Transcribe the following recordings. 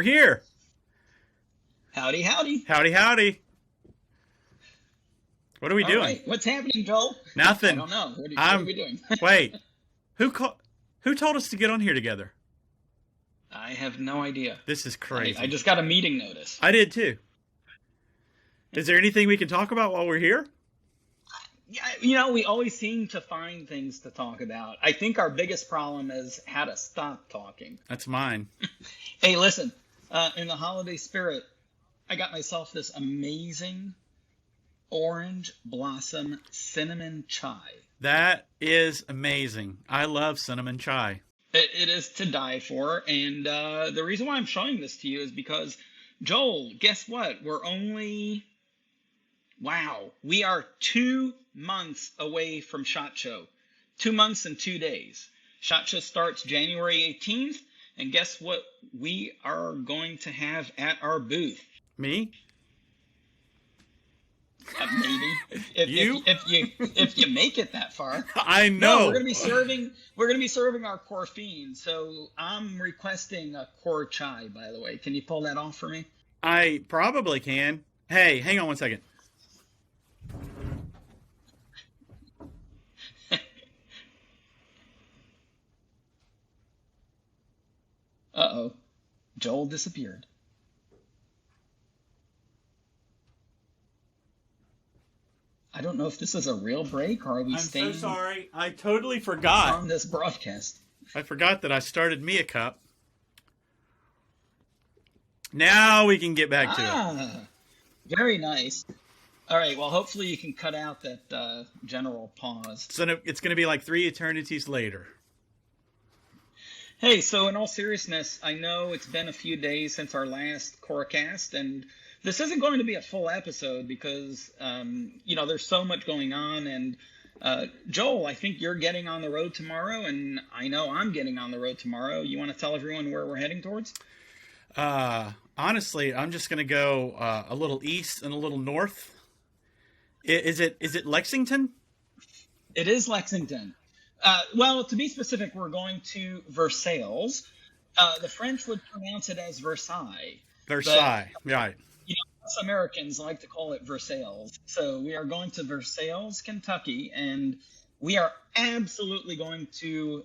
We're here. Howdy, howdy. Howdy, howdy. What are we All doing? right, what's happening, Joel? I Nothing. don't know. What are we doing? Wait. Who told us to get on here together? I have no idea. This is crazy. I just got a meeting notice. I did too. Is there anything we can talk about while we're here? Yeah, we always seem to find things to talk about. I think our biggest problem is how to stop talking. That's mine. Hey, listen, in the holiday spirit, I got myself this amazing orange blossom cinnamon chai. That is amazing. I love cinnamon chai. It is to die for, and the reason why I'm showing this to you is because, Joel, guess what? We are 2 months away from SHOT Show. 2 months and 2 days. SHOT Show starts January 18th, and guess what we are going to have at our booth? Me? Maybe if you make it that far. I know. No, we're gonna be serving our core fiend. So I'm requesting a core chai. By the way, can you pull that off for me? I probably can. Hey, hang on one second. Uh-oh, Joel disappeared. I don't know if this is a real break or are we staying? I'm so sorry. I totally forgot. On this broadcast. I forgot that I started me a cup. Now we can get back to it. Very nice. All right. Well, hopefully you can cut out that general pause. So it's going to be like 3 eternities later. Hey, so in all seriousness, I know it's been a few days since our last coreCAST, and this isn't going to be a full episode because, there's so much going on. And Joel, I think you're getting on the road tomorrow, and I know I'm getting on the road tomorrow. You want to tell everyone where we're heading towards? Honestly, I'm just going to go a little east and a little north. Is it Lexington? It is Lexington. Well, to be specific, we're going to Versailles. The French would pronounce it as Versailles. Versailles, right. Us Americans like to call it Versailles. So we are going to Versailles, Kentucky, and we are absolutely going to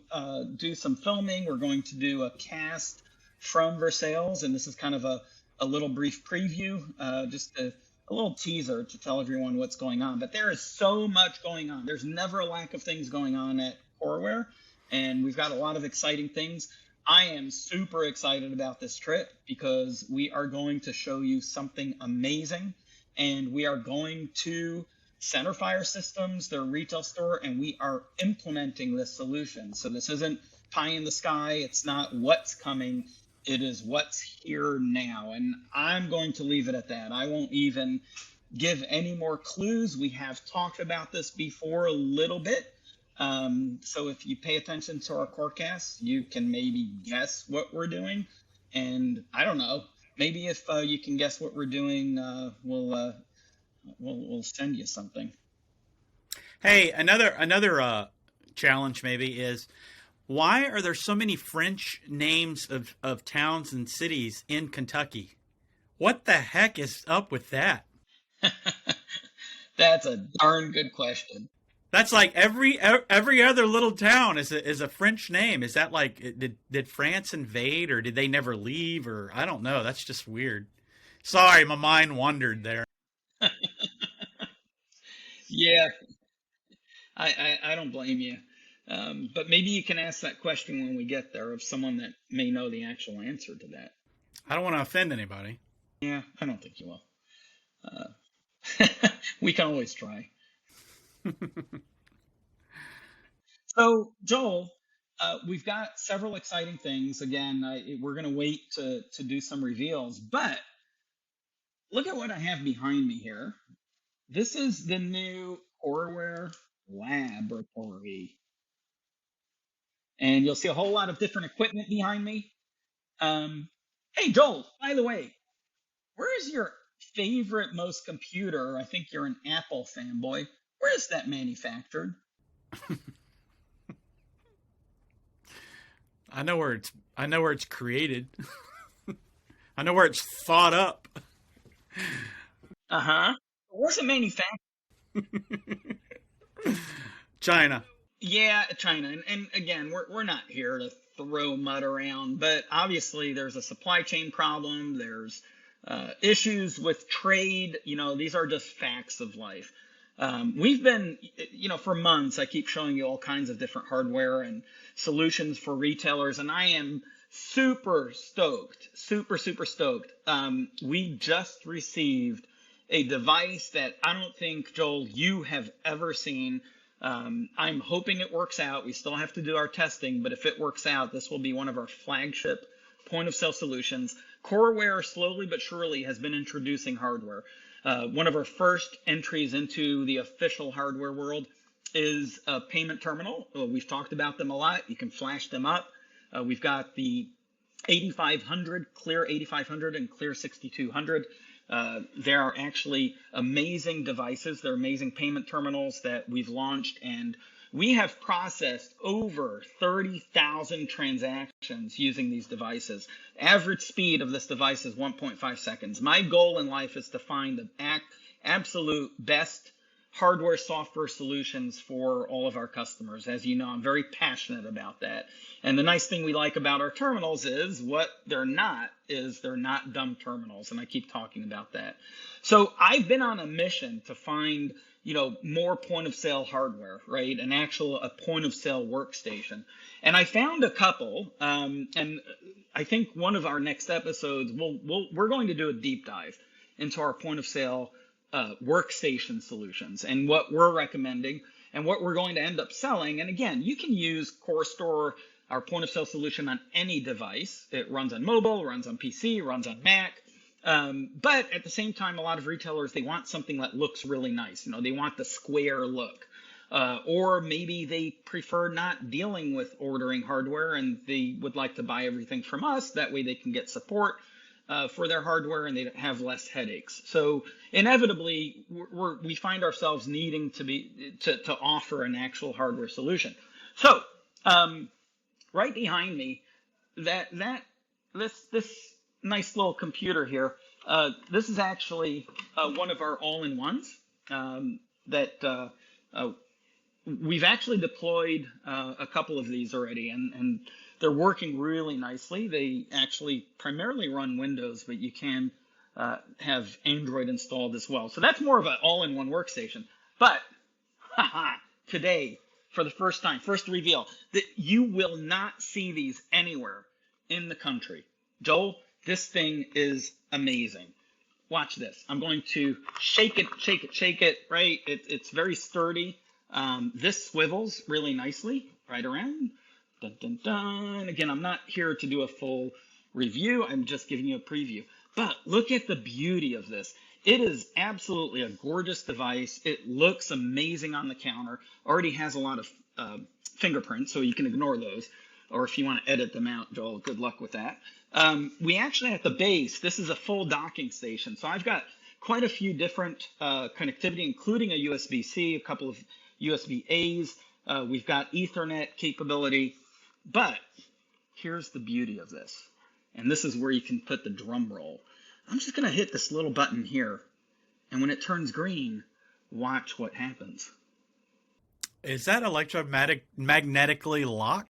do some filming. We're going to do a cast from Versailles, and this is kind of a little brief preview, just a little teaser to tell everyone what's going on. But there is so much going on. There's never a lack of things going on at CoreWare, and we've got a lot of exciting things. I am super excited about this trip because we are going to show you something amazing, and we are going to Centerfire Systems, their retail store, and we are implementing this solution. So this isn't pie in the sky. It's not what's coming. It is what's here now, and I'm going to leave it at that. I won't even give any more clues. We have talked about this before a little bit. So if you pay attention to our coreCAST, you can maybe guess what we're doing. And I don't know, maybe if you can guess what we're doing, we'll send you something. Hey, another challenge maybe is, why are there so many French names of towns and cities in Kentucky? What the heck is up with that? That's a darn good question. That's like every other little town is a French name. Is that like, did France invade, or did they never leave, or I don't know. That's just weird. Sorry, my mind wandered there. Yeah, I don't blame you. But maybe you can ask that question when we get there of someone that may know the actual answer to that. I don't want to offend anybody. Yeah, I don't think you will. We can always try. So, Joel, we've got several exciting things. Again, we're going to wait to do some reveals, but look at what I have behind me here. This is the new CoreWare Laboratory. And you'll see a whole lot of different equipment behind me. Hey, Joel, by the way, where is your favorite most computer? I think you're an Apple fanboy. Where is that manufactured? I know where it's created. I know where it's thought up. Uh-huh. Where's it manufactured? China. Yeah, China. And again, we're not here to throw mud around, but obviously there's a supply chain problem. There's issues with trade. These are just facts of life. We've been, for months, I keep showing you all kinds of different hardware and solutions for retailers, and I am super stoked, super stoked. We just received a device that I don't think, Joel, you have ever seen. I'm hoping it works out. We still have to do our testing, but if it works out, this will be one of our flagship point of sale solutions. CoreWare slowly but surely has been introducing hardware. One of our first entries into the official hardware world is a payment terminal. We've talked about them a lot. You can flash them up. We've got the 8500, Clear 8500 and Clear 6200. They are actually amazing devices. They're amazing payment terminals that we've launched, and we have processed over 30,000 transactions using these devices. Average speed of this device is 1.5 seconds. My goal in life is to find the absolute best hardware software solutions for all of our customers. As you know, I'm very passionate about that. And the nice thing we like about our terminals is what they're not dumb terminals. And I keep talking about that. So I've been on a mission to find, more point of sale hardware, right? A point of sale workstation. And I found a couple, and I think one of our next episodes, we're going to do a deep dive into our point of sale workstation solutions and what we're recommending and what we're going to end up selling. And again, you can use CoreStore, our point of sale solution, on any device. It runs on mobile, runs on PC, runs on Mac. But at the same time, a lot of retailers, they want something that looks really nice. They want the square look. Or maybe they prefer not dealing with ordering hardware and they would like to buy everything from us. That way they can get support for their hardware and they have less headaches. So inevitably, we find ourselves needing to offer an actual hardware solution. So right behind me, this nice little computer here, this is actually one of our all-in-ones that we've actually deployed a couple of these already, and they're working really nicely. They actually primarily run Windows, but you can have Android installed as well. So that's more of an all-in-one workstation. But today, for the first time, first reveal, that you will not see these anywhere in the country. Joel, this thing is amazing. Watch this. I'm going to shake it, right? It's very sturdy. This swivels really nicely right around. Dun, dun, dun. Again, I'm not here to do a full review. I'm just giving you a preview. But look at the beauty of this. It is absolutely a gorgeous device. It looks amazing on the counter. Already has a lot of fingerprints, so you can ignore those. Or if you want to edit them out, Joel, good luck with that. We actually, at the base, this is a full docking station. So I've got quite a few different connectivity, including a USB-C, a couple of USB-As. We've got Ethernet capability. But here's the beauty of this. And this is where you can put the drum roll. I'm just going to hit this little button here. And when it turns green, watch what happens. Is that electromagnetically locked?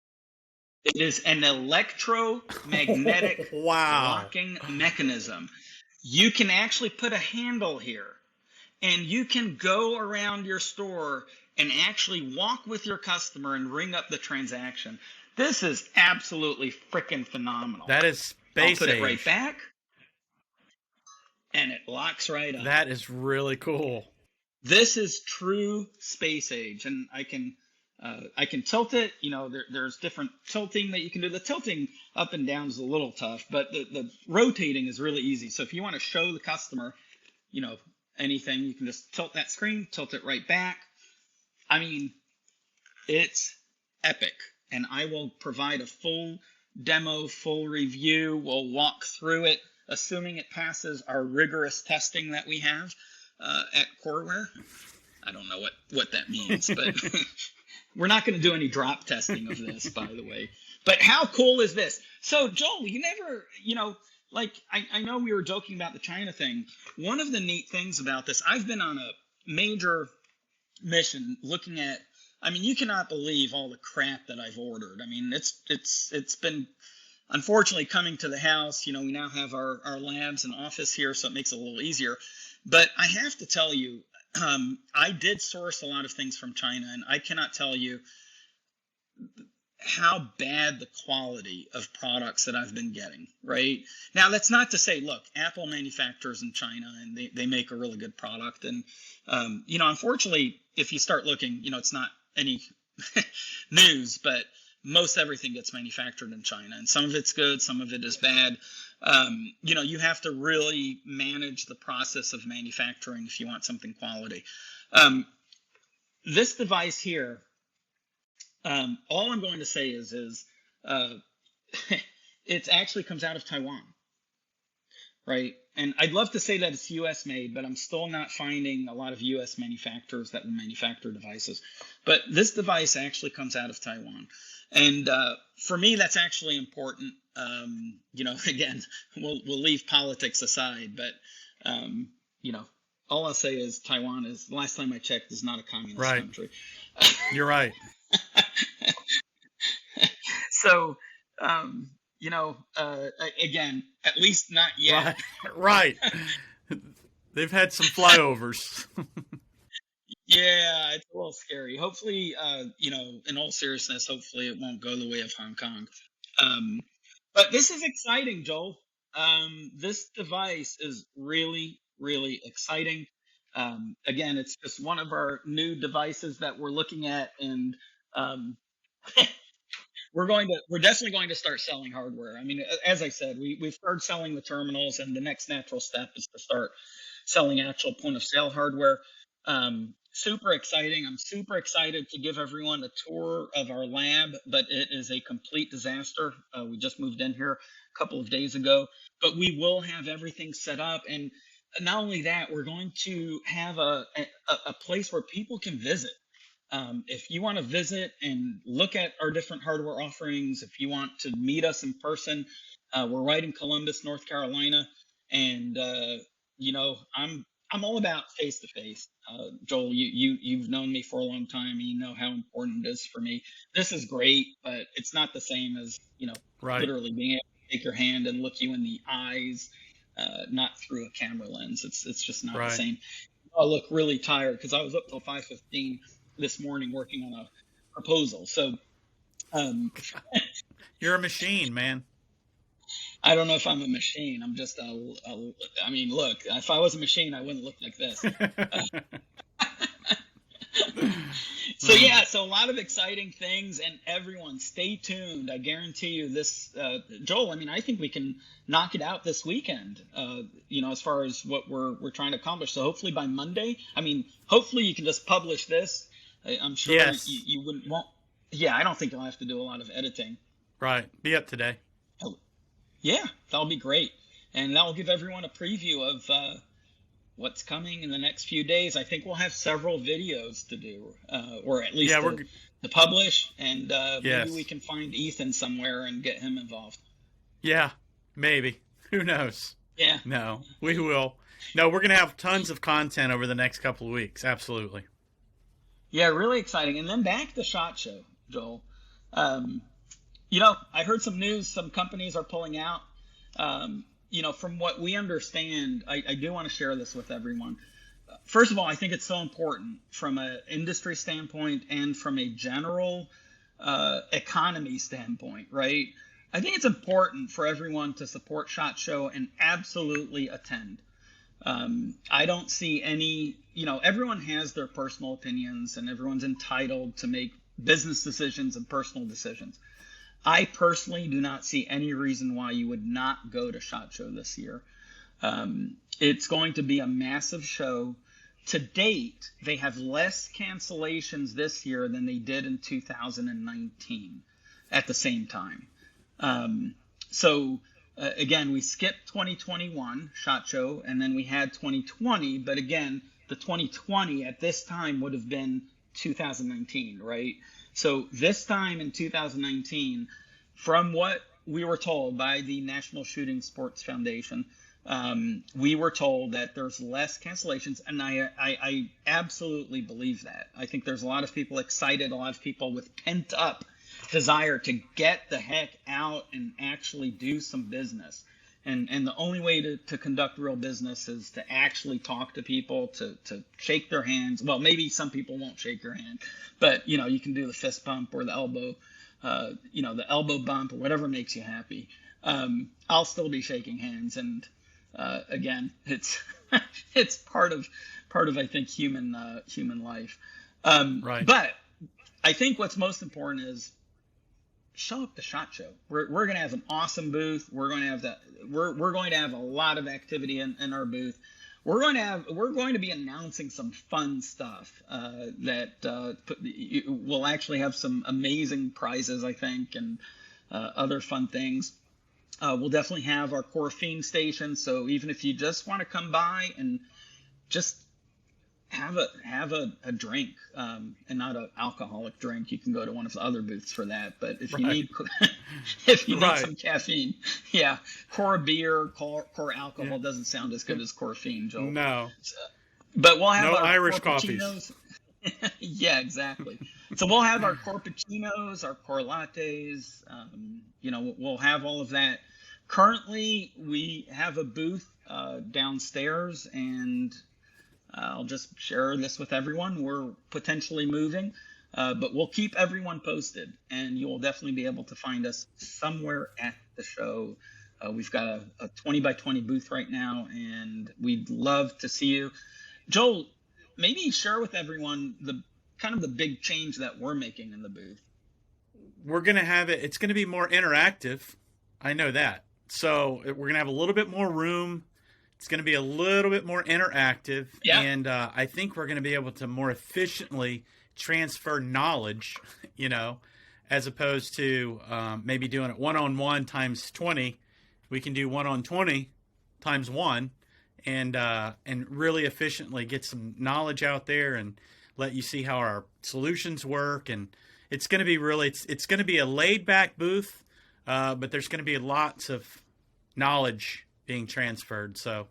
It is an electromagnetic locking mechanism. You can actually put a handle here, and you can go around your store and actually walk with your customer and ring up the transaction. This is absolutely freaking phenomenal. That is space I'll put age. it right back, and it locks right up. That is really cool. This is true space age, and I can tilt it. There's different tilting that you can do. The tilting up and down is a little tough, but the rotating is really easy. So if you want to show the customer, anything, you can just tilt that screen, tilt it right back. I mean, it's epic, and I will provide a full demo, full review. We'll walk through it, assuming it passes our rigorous testing that we have at CoreWare. I don't know what that means, but we're not going to do any drop testing of this, by the way. But how cool is this? So, Joel, you like I know we were joking about the China thing. One of the neat things about this, I've been on a major mission looking at. I mean, you cannot believe all the crap that I've ordered. I mean, it's been unfortunately coming to the house. You know, we now have our labs and office here, so it makes it a little easier. But I have to tell you, I did source a lot of things from China, and I cannot tell you how bad the quality of products that I've been getting, right? Now, that's not to say, look, Apple manufactures in China and they make a really good product. And, you know, unfortunately, if you start looking, you know, it's not any news, but most everything gets manufactured in China, and some of it's good, some of it is bad. You know, you have to really manage the process of manufacturing if you want something quality. This device here, all I'm going to say is it actually comes out of Taiwan, right? And I'd love to say that it's U.S. made, but I'm still not finding a lot of U.S. manufacturers that will manufacture devices. But this device actually comes out of Taiwan. And for me, that's actually important. You know, again, we'll leave politics aside, but, you know, all I'll say is Taiwan is, last time I checked, is not a communist country. You're right. So, you know, again, at least not yet. Right. They've had some flyovers. Yeah, it's a little scary. Hopefully, you know, in all seriousness, hopefully it won't go the way of Hong Kong. But this is exciting, Joel. This device is really, really exciting. Again, it's just one of our new devices that we're looking at, and we're definitely going to start selling hardware. I mean, as I said, we've started selling the terminals, and the next natural step is to start selling actual point of sale hardware. Super exciting. I'm super excited to give everyone a tour of our lab, but it is a complete disaster. We just moved in here a couple of days ago, but we will have everything set up. And not only that, we're going to have a place where people can visit. If you want to visit and look at our different hardware offerings, if you want to meet us in person, we're right in Columbus, North Carolina. And, you know, I'm all about face to face. Joel, you've known me for a long time, and you know how important it is for me. This is great, but it's not the same as, you know, literally being able to take your hand and look you in the eyes, not through a camera lens. It's just not the same. I look really tired because I was up till 5:15 this morning working on a proposal. So, you're a machine, man. I don't know if I'm a machine. I'm just I mean, look, if I was a machine, I wouldn't look like this. So yeah, so a lot of exciting things, and everyone stay tuned. I guarantee you this, Joel, I mean, I think we can knock it out this weekend, you know, as far as what we're trying to accomplish. So hopefully by Monday, I mean, hopefully you can just publish this. I'm sure you wouldn't want, yeah, I don't think you'll have to do a lot of editing. Right. Be up today. Yeah, that'll be great. And that will give everyone a preview of what's coming in the next few days. I think we'll have several videos to do, or at least to publish. And maybe we can find Ethan somewhere and get him involved. Yeah, maybe. Who knows? Yeah. No, we will. No, we're going to have tons of content over the next couple of weeks. Absolutely. Yeah, really exciting. And then back to SHOT Show, Joel. You know, I heard some news, some companies are pulling out. You know, from what we understand, I do want to share this with everyone. First of all, I think it's so important from an industry standpoint and from a general economy standpoint, right? I think it's important for everyone to support SHOT Show and absolutely attend. I don't see any, you know, everyone has their personal opinions and everyone's entitled to make business decisions and personal decisions. I personally do not see any reason why you would not go to SHOT Show this year. It's going to be a massive show. To date, they have less cancellations this year than they did in 2019 at the same time. Again, we skipped 2021 SHOT Show, and then we had 2020. But again, the 2020 at this time would have been 2019, right? So this time in 2019, from what we were told by the National Shooting Sports Foundation, we were told that there's less cancellations, and I absolutely believe that. I think there's a lot of people excited, a lot of people with pent up desire to get the heck out and actually do some business. And the only way to conduct real business is to actually talk to people, to shake their hands. Well, maybe some people won't shake your hand, but you can do the fist bump or the elbow, the elbow bump or whatever makes you happy. I'll still be shaking hands, and again, it's it's part of I think human life. Right. But I think what's most important is show up to SHOT Show. We're going to have an awesome booth. We're going to have we're going to have a lot of activity in our booth. We're going to be announcing some fun stuff that we'll actually have some amazing prizes, I think, and other fun things. We'll definitely have our Caffeine station. So even if you just want to come by and just have a drink, and not an alcoholic drink, you can go to one of the other booths for that. But if you need some caffeine, yeah, Core beer, Core alcohol doesn't sound as good as Caffeine, Joel. No. But we'll have our Irish coffees. Yeah, exactly. So we'll have our corpuccinos, our core lattes. We'll have all of that. Currently, we have a booth downstairs, and I'll just share this with everyone. We're potentially moving, but we'll keep everyone posted, and you will definitely be able to find us somewhere at the show. We've got a 20 by 20 booth right now, and we'd love to see you. Joel, maybe share with everyone the big change that we're making in the booth. We're going to have it's going to be more interactive. I know that. So we're going to have a little bit more room. It's going to be a little bit more interactive, and I think we're going to be able to more efficiently transfer knowledge, as opposed to maybe doing it 1-on-1 times 20. We can do 1-on-20 times 1, and really efficiently get some knowledge out there and let you see how our solutions work. And it's going to be it's going to be a laid back booth, but there's going to be lots of knowledge being transferred. So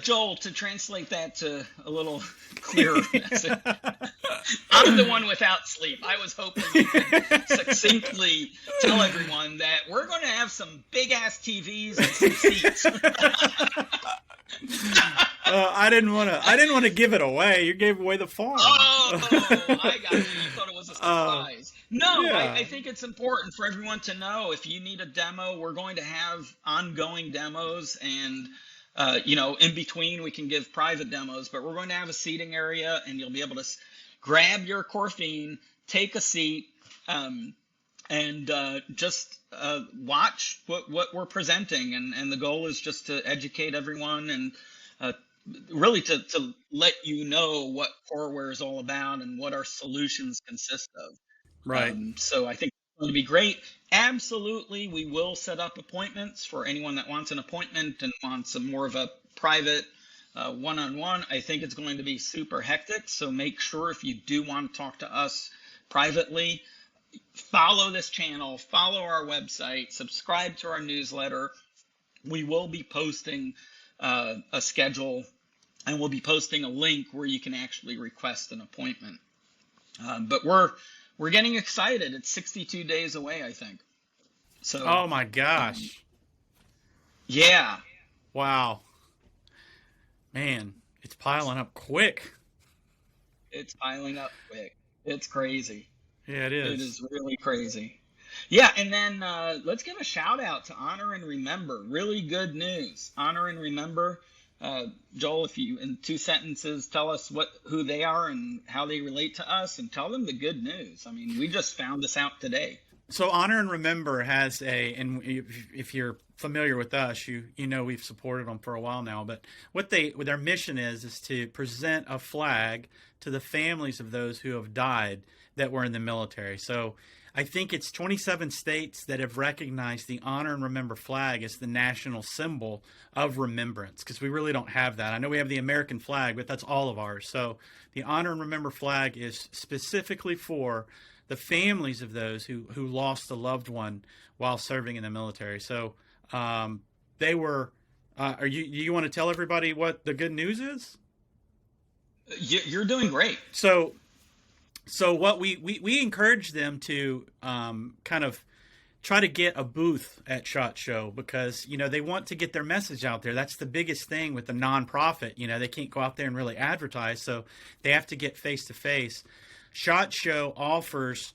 Joel, to translate that to a little clearer, I'm the one without sleep. I was hoping you could succinctly tell everyone that we're going to have some big ass TVs and some seats. I didn't want to give it away. You gave away the farm. Oh, I got you. You thought it was a surprise. I think it's important for everyone to know, if you need a demo, we're going to have ongoing demos, and in between we can give private demos, but we're going to have a seating area, and you'll be able to grab your Caffeine, take a seat, and just watch what we're presenting. And the goal is just to educate everyone, and really to let you know what CoreWare is all about and what our solutions consist of. Right. So I think it's going to be great. Absolutely, we will set up appointments for anyone that wants an appointment and wants more of a private one-on-one. I think it's going to be super hectic, so make sure, if you do want to talk to us privately, follow this channel, follow our website, subscribe to our newsletter. We will be posting a schedule, and we'll be posting a link where you can actually request an appointment. But we're getting excited. It's 62 days away, I think. So. Oh my gosh. Yeah. Wow. Man, it's piling up quick. It's piling up quick. It's crazy. Yeah, it is. It is really crazy. Yeah, and then let's give a shout out to Honor and Remember. Really good news. Honor and Remember. Joel, if you, in 2 sentences, tell us who they are and how they relate to us, and tell them the good news. I mean, we just found this out today. So Honor and Remember has and if you're familiar with us, you know we've supported them for a while now. But what their mission is to present a flag to the families of those who have died that were in the military. So I think it's 27 states that have recognized the Honor and Remember flag as the national symbol of remembrance, because we really don't have that. I know we have the American flag, but that's all of ours. So the Honor and Remember flag is specifically for the families of those who lost a loved one while serving in the military. So they were. Are you want to tell everybody what the good news is? You're doing great. So what we encourage them to kind of try to get a booth at SHOT Show, because they want to get their message out there. That's the biggest thing with the nonprofit. They can't go out there and really advertise, so they have to get face to face. SHOT Show offers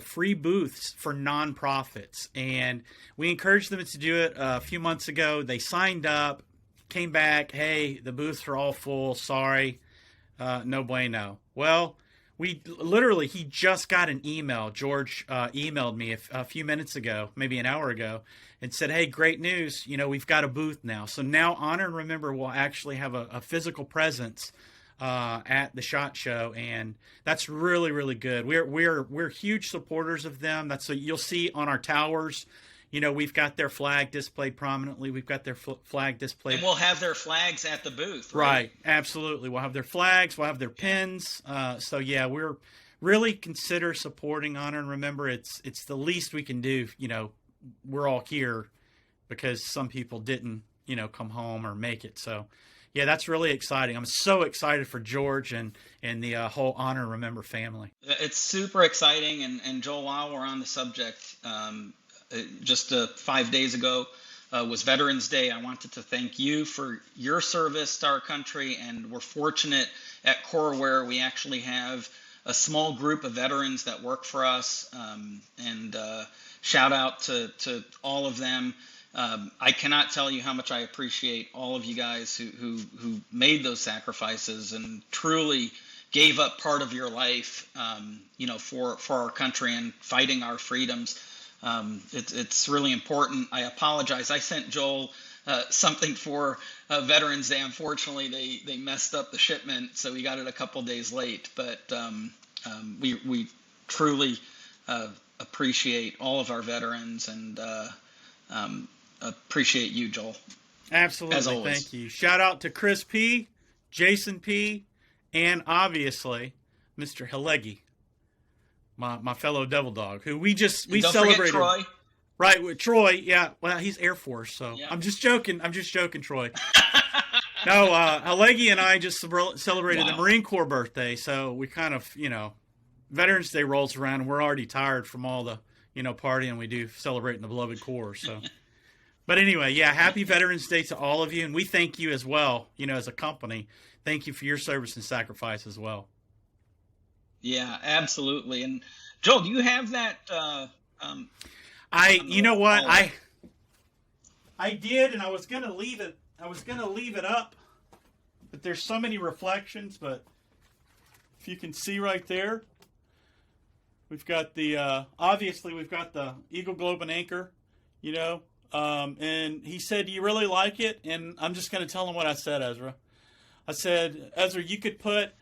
free booths for nonprofits, and we encouraged them to do it a few months ago. They signed up, came back, hey, the booths are all full, sorry, no bueno. Well, he just got an email. George emailed me a few minutes ago, maybe an hour ago, and said, hey, great news, we've got a booth now. So now Honor and Remember will actually have a physical presence at the SHOT Show, and that's really, really good. We're huge supporters of them. That's so you'll see on our towers. We've got their flag displayed prominently. We've got their flag displayed. And we'll have their flags at the booth, right? Absolutely. We'll have their flags. We'll have their pins. So yeah, we're really consider supporting Honor and Remember. It's the least we can do. We're all here because some people didn't, come home or make it. So yeah, that's really exciting. I'm so excited for George and the whole Honor and Remember family. It's super exciting. And Joel, while we're on the subject, just 5 days ago was Veterans Day. I wanted to thank you for your service to our country, and we're fortunate at CoreWare we actually have a small group of veterans that work for us, and shout out to all of them. I cannot tell you how much I appreciate all of you guys who made those sacrifices and truly gave up part of your life, for our country and fighting our freedoms. It's really important. I apologize. I sent Joel something for Veterans Day. Unfortunately, they messed up the shipment, so we got it a couple days late. But we truly appreciate all of our veterans, and appreciate you, Joel. Absolutely. As always. Thank you. Shout out to Chris P., Jason P., and obviously Mr. Halegi. My fellow devil dog, who we Don't celebrated. forget Troy. Right, with Troy. Yeah, well, he's Air Force, so yeah. I'm just joking, Troy. No, Halegi and I just celebrated the Marine Corps birthday, so we kind of, Veterans Day rolls around, and we're already tired from all the, partying we do celebrating the beloved Corps. So, but anyway, yeah, happy Veterans Day to all of you, and we thank you as well. As a company, thank you for your service and sacrifice as well. Yeah, absolutely. And Joel, do you have that? I did, and I was gonna leave it. I was gonna leave it up, but there's so many reflections. But if you can see right there, we've got the obviously we've got the Eagle Globe and Anchor, and he said, "Do you really like it?" And I'm just gonna tell him what I said, Ezra. I said, Ezra, you could put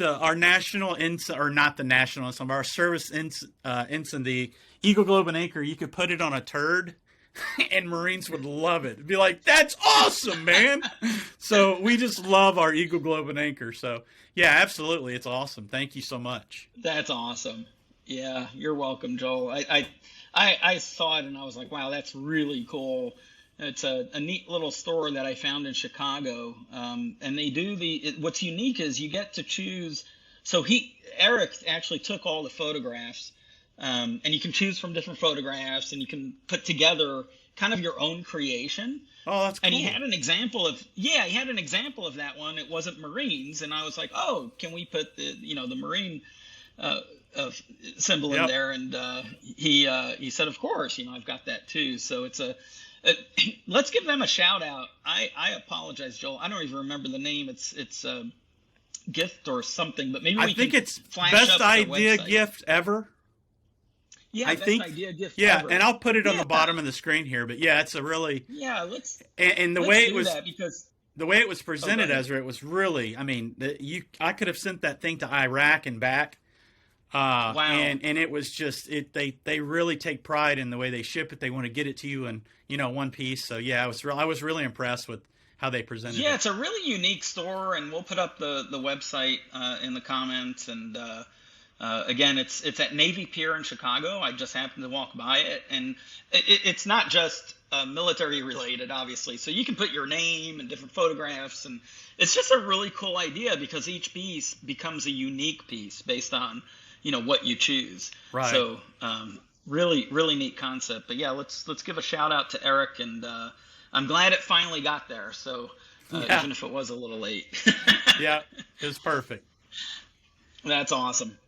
our national ensign, or not the national ensign, our service ensign, the Eagle Globe and Anchor. You could put it on a turd, and Marines would love it. It'd be like, that's awesome, man. So we just love our Eagle Globe and Anchor. So yeah, absolutely, it's awesome. Thank you so much. That's awesome. Yeah, you're welcome, Joel. I saw it and I was like, wow, that's really cool. It's a neat little store that I found in Chicago, and they do what's unique is you get to choose. So Eric actually took all the photographs, and you can choose from different photographs, and you can put together kind of your own creation. Oh, that's cool. And he had an example of that one. It wasn't Marines, and I was like, oh, can we put the Marine symbol in there? And he said, of course, I've got that too. So it's let's give them a shout out. I apologize, Joel. I don't even remember the name. It's a gift or something, but maybe I think it's best idea gift ever. Yeah, best idea gift ever. Yeah, and I'll put it on the bottom of the screen here. But yeah, it's a really let's and the let's way do it was that because the way it was presented, Ezra, it was really. I mean, I could have sent that thing to Iraq and back. Wow. And it was just they really take pride in the way they ship it. They want to get it to you in one piece. So yeah, I was really impressed with how they presented it. Yeah, it's a really unique store, and we'll put up the website in the comments, and Again, it's at Navy Pier in Chicago. I just happened to walk by it, and it's not just military related, obviously. So you can put your name and different photographs, and it's just a really cool idea because each piece becomes a unique piece based on what you choose. Right. So really really neat concept. But yeah, let's give a shout out to Eric, and I'm glad it finally got there. So even if it was a little late. Yeah, it was perfect. That's awesome.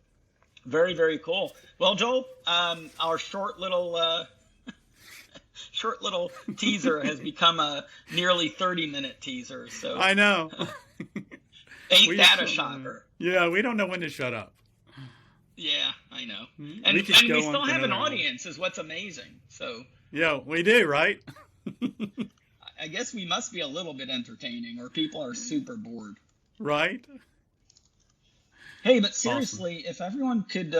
Very, very cool. Well, Joel, our short little teaser has become a nearly 30-minute teaser. So I know. Ain't that a shocker? Yeah, we don't know when to shut up. Yeah, I know. And we still have an audience, is what's amazing. So yeah, we do, right? I guess we must be a little bit entertaining, or people are super bored. Right. Hey, but seriously, awesome. If everyone could,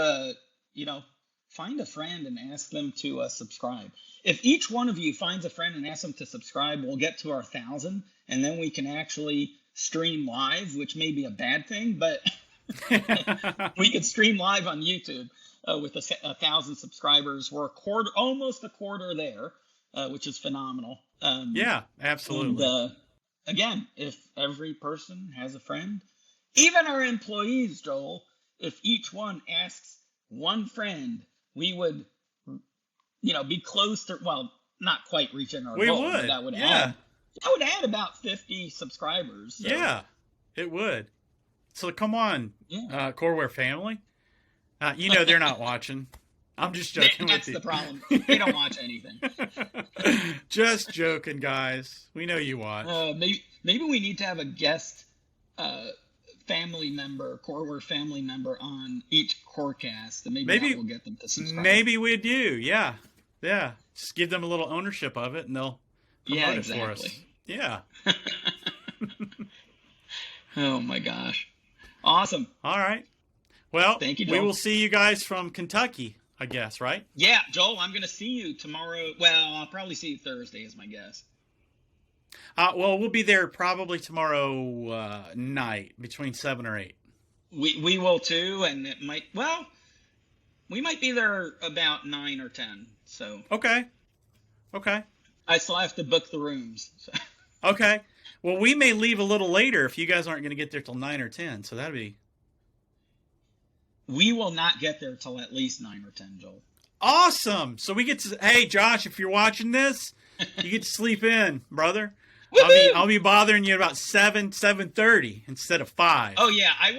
find a friend and ask them to subscribe. If each one of you finds a friend and asks them to subscribe, we'll get to our 1,000, and then we can actually stream live, which may be a bad thing, but we could stream live on YouTube with 1,000 subscribers. We're almost a quarter there, which is phenomenal. Yeah, absolutely. And, again, if every person has a friend, even our employees, Joel, if each one asks one friend, we would, be close to, well, not quite reaching our goal. Would. That would add about 50 subscribers. So. Yeah, it would. So come on, Coreware family. They're not watching. I'm just joking with you. That's the problem. They don't watch anything. Just joking, guys. We know you watch. Maybe we need to have a guest family member, Coreware family member on each coreCAST, and maybe that will get them to subscribe. Maybe we do, yeah. Just give them a little ownership of it, and they'll promote it for us. Yeah. Oh my gosh, awesome! All right, well, thank you, Joel. We will see you guys from Kentucky, I guess, right? Yeah, Joel, I'm going to see you tomorrow. Well, I'll probably see you Thursday, is my guess. Well, we'll be there probably tomorrow night between 7 or 8. We will too, and we might be there about 9 or 10. So okay. I still have to book the rooms. So. Okay. Well, we may leave a little later if you guys aren't going to get there till 9 or 10. So that'd be. We will not get there till at least 9 or 10, Joel. Awesome. So we get to. Hey, Josh, if you're watching this, you get to sleep in, brother. I'll be bothering you about 7:30 instead of 5. Oh yeah, I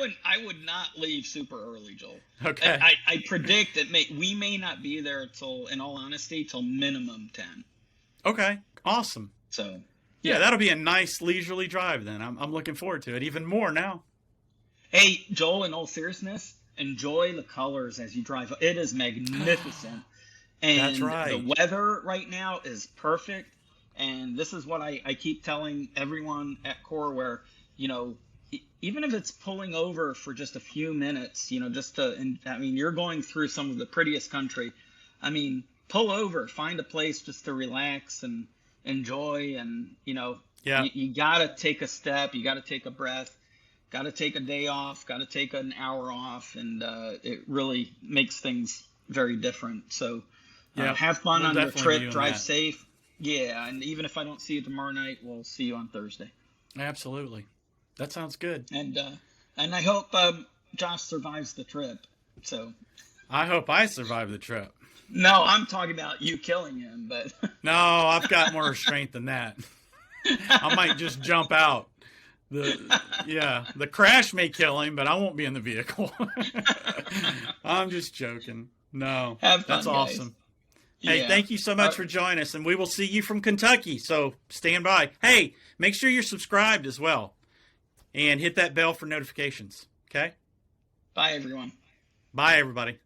would not leave super early, Joel. Okay. I predict that we may not be there till, in all honesty, till minimum 10. Okay. Awesome. So yeah, that'll be a nice leisurely drive then. I'm looking forward to it even more now. Hey, Joel, in all seriousness, enjoy the colors as you drive. It is magnificent. And that's right. The weather right now is perfect. And this is what I keep telling everyone at Coreware, even if it's pulling over for just a few minutes, you're going through some of the prettiest country. Pull over, find a place just to relax and enjoy. And, you got to take a step. You got to take a breath, got to take a day off, got to take an hour off. And it really makes things very different. So have fun on your trip, drive safe. Yeah, and even if I don't see you tomorrow night, we'll see you on Thursday. Absolutely. That sounds good. And I hope Josh survives the trip. So I hope I survive the trip. No, I'm talking about you killing him, but no, I've got more strength than that. I might just jump out. The crash may kill him, but I won't be in the vehicle. I'm just joking. No, have fun, that's awesome. Guys. Hey, thank you so much for joining us, and we will see you from Kentucky, so stand by. Hey, make sure you're subscribed as well, and hit that bell for notifications, okay? Bye, everyone. Bye, everybody.